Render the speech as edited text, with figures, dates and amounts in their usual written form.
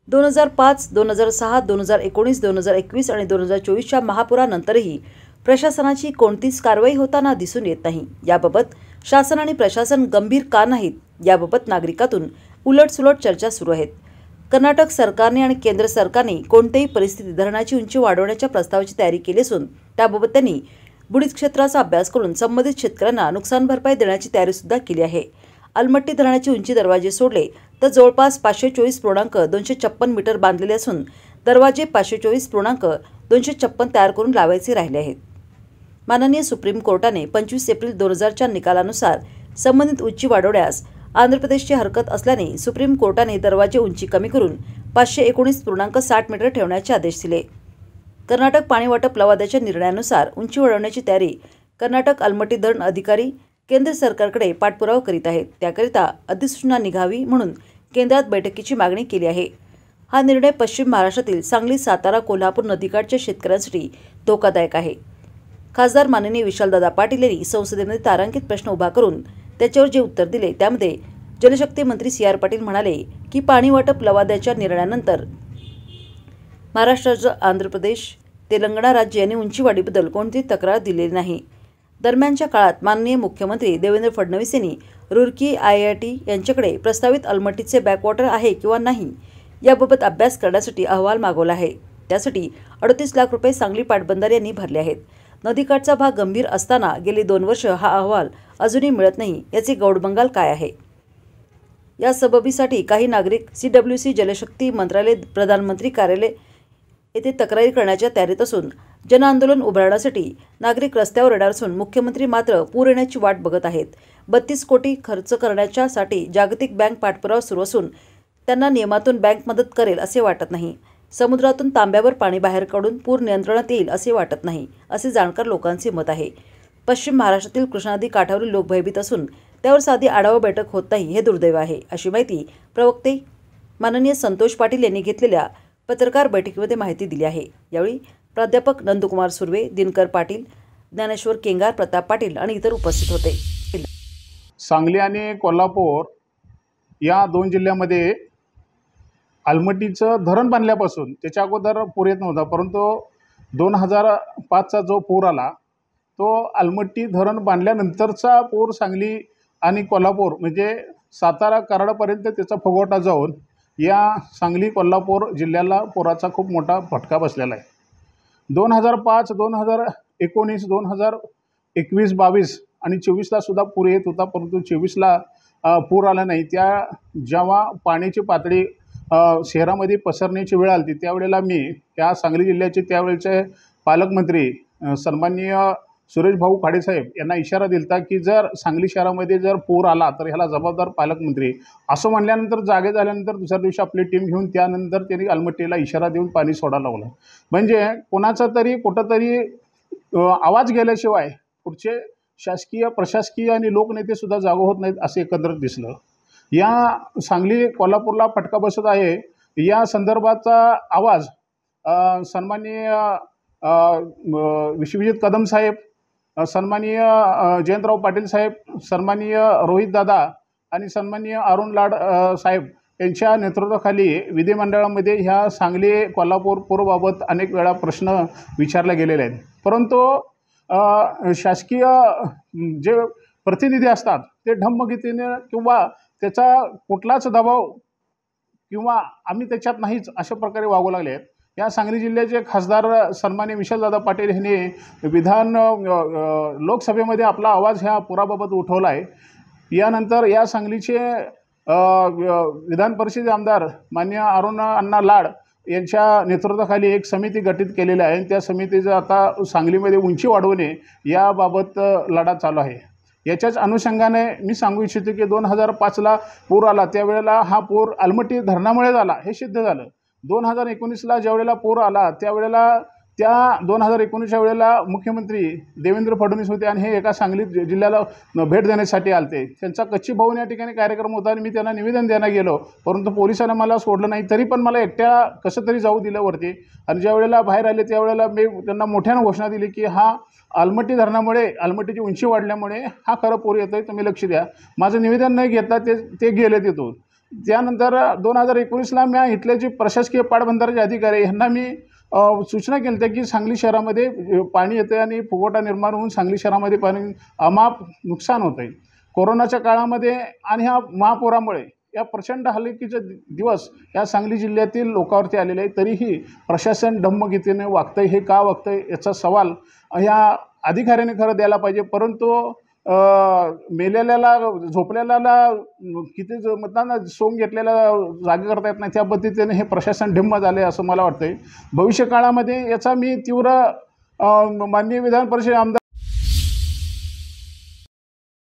2005, 2006, 2019, 2021 आणि 2024च्या महापुरानंतरही प्रशासनाची कोणतीच कारवाई होताना दिसून येत नाही। याबाबत शासन आणि प्रशासन गंभीर का नाहीत, याबाबत नागरिकातून उलटसुलट चर्चा सुरू आहेत। कर्नाटक सरकारने आणि केंद्र सरकारने कोणत्याही परिस्थितीत धरणाची उंची वाढवण्याच्या प्रस्तावाची तयारी केली असून त्याबाबत त्यांनी बुडीत क्षेत्राचा अभ्यास करून संबंधित शेतकऱ्यांना नुकसान भरपाई देण्याची तयारी सुद्धा केली आहे। अलमट्टी धरणाची उंची दरवाजे सोडले तर जवळपास 524.256 मीटर बांधलेले असून दरवाजे 524.256 तयार करून लावायचे राहिले आहेत। माननीय सुप्रीम कोर्टाने 25 एप्रिल 2000च्या निकालानुसार संबंधित उंची वाढवण्यास आंध्र प्रदेशची हरकत असल्याने सुप्रीम कोर्टाने दरवाजे उंची कमी करून 519.60 मीटर ठेवण्याचे आदेश दिले। कर्नाटक पाणी वाटप लवाद्याच्या निर्णयानुसार उंची वाढवण्याची तयारी कर्नाटक अलमट्टी धरण अधिकारी केंद्र सरकारकडे पाठपुरावा करीत आहेत। त्याकरिता अधिसूचना निघावी म्हणून केंद्रात बैठकीची मागणी केली आहे। हा निर्णय पश्चिम महाराष्ट्रातील सांगली, सातारा, कोल्हापूर नदीकाठच्या शेतकऱ्यांसाठी धोकादायक आहे। खासदार माननीय विशालदादा पाटील यांनी संसदेमध्ये तारांकित प्रश्न उभा करून त्याच्यावर जे उत्तर दिले त्यामध्ये जलशक्ती मंत्री CR पाटील म्हणाले की पाणी वाटप लवाद्याच्या निर्णयानंतर महाराष्ट्र, आंध्र प्रदेश, तेलंगणा राज्य यांनी उंची वाढीबद्दल कोणतीही तक्रार दिलेली नाही। दरम्यानच्या काळात माननीय मुख्यमंत्री देवेंद्र फडणवीस यांनी रुरकी IIT यांच्याकडे प्रस्तावित अलमट्टीचे बॅकवॉटर आहे किंवा नाही याबाबत अभ्यास करण्यासाठी अहवाल मागवला आहे। त्यासाठी 38 लाख रुपये सांगली पाटबंधारे यांनी भरले आहेत। नदीकाठचा भाग गंभीर असताना गेली 2 वर्ष हा अहवाल अजूनही मिळत नाही, याचे गौडबंगाल काय आहे? या सबबीसाठी काही नागरिक CWC, जलशक्ती मंत्रालय, प्रधानमंत्री कार्यालय येथे तक्रारी करण्याच्या तयारीत असून जनआंदोलन उभारण्यासाठी नागरिक रस्त्यावर येणार असून मुख्यमंत्री मात्र पूर येण्याची वाट बघत आहेत। 32 कोटी खर्च करण्याच्यासाठी जागतिक बँक पाठपुरावा सुरू असून त्यांना नियमातून बँक मदत करेल असे वाटत नाही। समुद्रातून तांब्यावर पाणी बाहेर काढून पूर नियंत्रणात येईल असे वाटत नाही, असे जाणकार लोकांचे मत आहे। पश्चिम महाराष्ट्रातील कृष्णा नदी काठावरील लोक भयभीत असून त्यावर साधी आढावा बैठक होत नाही, हे दुर्दैव आहे, अशी माहिती प्रवक्ते माननीय संतोष पाटील यांनी घेतलेल्या पत्रकार बैठकीमध्ये माहिती दिली आहे। यावेळी प्राध्यापक नंदकुमार सुर्वे, दिनकर पाटील, ज्ञानेश्वर केंगार, प्रताप पाटील आणि इतर उपस्थित होते। सांगली आणि कोल्हापूर या 2 जिल्ह्यामध्ये अलमट्टीचं धरण बांधल्यापासून त्याच्या अगोदर पूर येत नव्हता, परंतु 2005चा जो पूर आला तो अलमट्टी धरण बांधल्यानंतरचा पूर सांगली आणि कोल्हापूर म्हणजे सातारा, कराडपर्यंत त्याचा फुगवटा जाऊन या सांगली, कोल्हापूर जिल्ह्याला पुराचा खूप मोठा फटका बसलेला आहे। 2005, 2019, 2021, 22 आणि 24ला सुद्धा पूर येत होता, परंतु 24ला पूर आला नाही। जेव्हा पाण्याची पातळी शहरामध्ये पसरण्याची वेळ आली त्यावेळेला मी या सांगली जिल्ह्याचे त्यावेळेचे पालकमंत्री सन्माननीय सुरेश भाऊ खाडेसाहेब यांना इशारा दिलता की जर सांगली शहरामध्ये जर पूर आला तर ह्याला जबाबदार पालकमंत्री, असं म्हणल्यानंतर जागे झाल्यानंतर दुसऱ्या दिवशी आपली टीम घेऊन त्यानंतर त्यांनी अलमट्टीला इशारा देऊन पाणी सोडायला लावलं। म्हणजे कोणाचा तरी कुठंतरी आवाज गेल्याशिवाय पुढचे शासकीय, प्रशासकीय आणि लोकनेतेसुद्धा जागो होत नाहीत, असे एकंदरीत दिसलं। या सांगली, कोल्हापूरला फटका बसत आहे या संदर्भाचा आवाज सन्माननीय विश्वजित कदम साहेब, सन्माननीय जयंतराव पाटील साहेब, सन्माननीय रोहित दादा आणि सन्माननीय अरुण लाड साहेब यांच्या नेतृत्वाखाली विधिमंडळामध्ये ह्या सांगली, कोल्हापूर पूरबाबत अनेक वेळा प्रश्न विचारले गेलेले आहेत, परंतु शासकीय जे प्रतिनिधी असतात ते ढम्मगतीने किंवा त्याचा कुठलाच दबाव किंवा आम्ही त्याच्यात नाहीच अशा प्रकारे वागू लागले आहेत। या सांगली जिल्ह्याचे खासदार सन्माननीय विशालदादा पाटील यांनी लोकसभेमध्ये आपला आवाज ह्या पुराबाबत उठवला आहे। यानंतर या सांगलीचे विधान परिषद आमदार माननीय अरुण अण्णा लाड यांच्या नेतृत्वाखाली एक समिती गठीत केलेली आहे। त्या समितीचं आता सांगलीमध्ये उंची वाढवणे याबाबत लढा चालू आहे। याच्याच अनुषंगाने मी सांगू इच्छितो की 2005ला पूर आला त्यावेळेला हा पूर अलमट्टी धरणामुळे झाला हे सिद्ध झालं। 2019ला ज्यावेळेला पूर आला त्यावेळेला त्या 2019च्या वेळेला मुख्यमंत्री देवेंद्र फडणवीस होते आणि हे एका सांगली जिल्ह्याला भेट देण्यासाठी आलते। त्यांचा कच्ची भवन या ठिकाणी कार्यक्रम होता आणि मी त्यांना निवेदन द्यायला गेलो, परंतु पोलिसांना मला सोडलं नाही, तरी पण मला एकट्या कसं तरी जाऊ दिलं वरती। आणि ज्यावेळेला बाहेर आले त्यावेळेला मी त्यांना मोठ्यानं घोषणा दिली की हा अलमट्टी धरणामुळे, अलमट्टीची उंची वाढल्यामुळे हा खरं पूर येतोय, तुम्ही लक्ष द्या। माझं निवेदन न घेता ते गेले तिथून। त्यानंतर 2019ला मी इथले जे प्रशासकीय पाटबंधारे अधिकारी ह्यांना मी सूचना केल्या होत्या की सांगली शहरामध्ये पाणी येते आणि फुगवटा निर्माण होऊन सांगली शहरामध्ये पाणी अमाप नुकसान होतं आहे. कोरोनाच्या काळामध्ये आणि ह्या महापुरामुळे या प्रचंड हलाखीचे दिवस या सांगली जिल्ह्यातील लोकांवरती आलेले आहे. तरीही प्रशासन डम्मगतीने वागतं आहे. हे का वागतं आहे याचा सवाल ह्या अधिकाऱ्याने खरं द्यायला पाहिजे. परंतु मेलेल्याला झोपलेल्याला किती म्हणताना सोंग घेतलेला जागे करता येत नाही, त्या पद्धतीने हे प्रशासन ढिम्म झाले असं मला वाटतं आहे. भविष्यकाळामध्ये याचा मी तीव्र माननीय विधान परिषद आमदार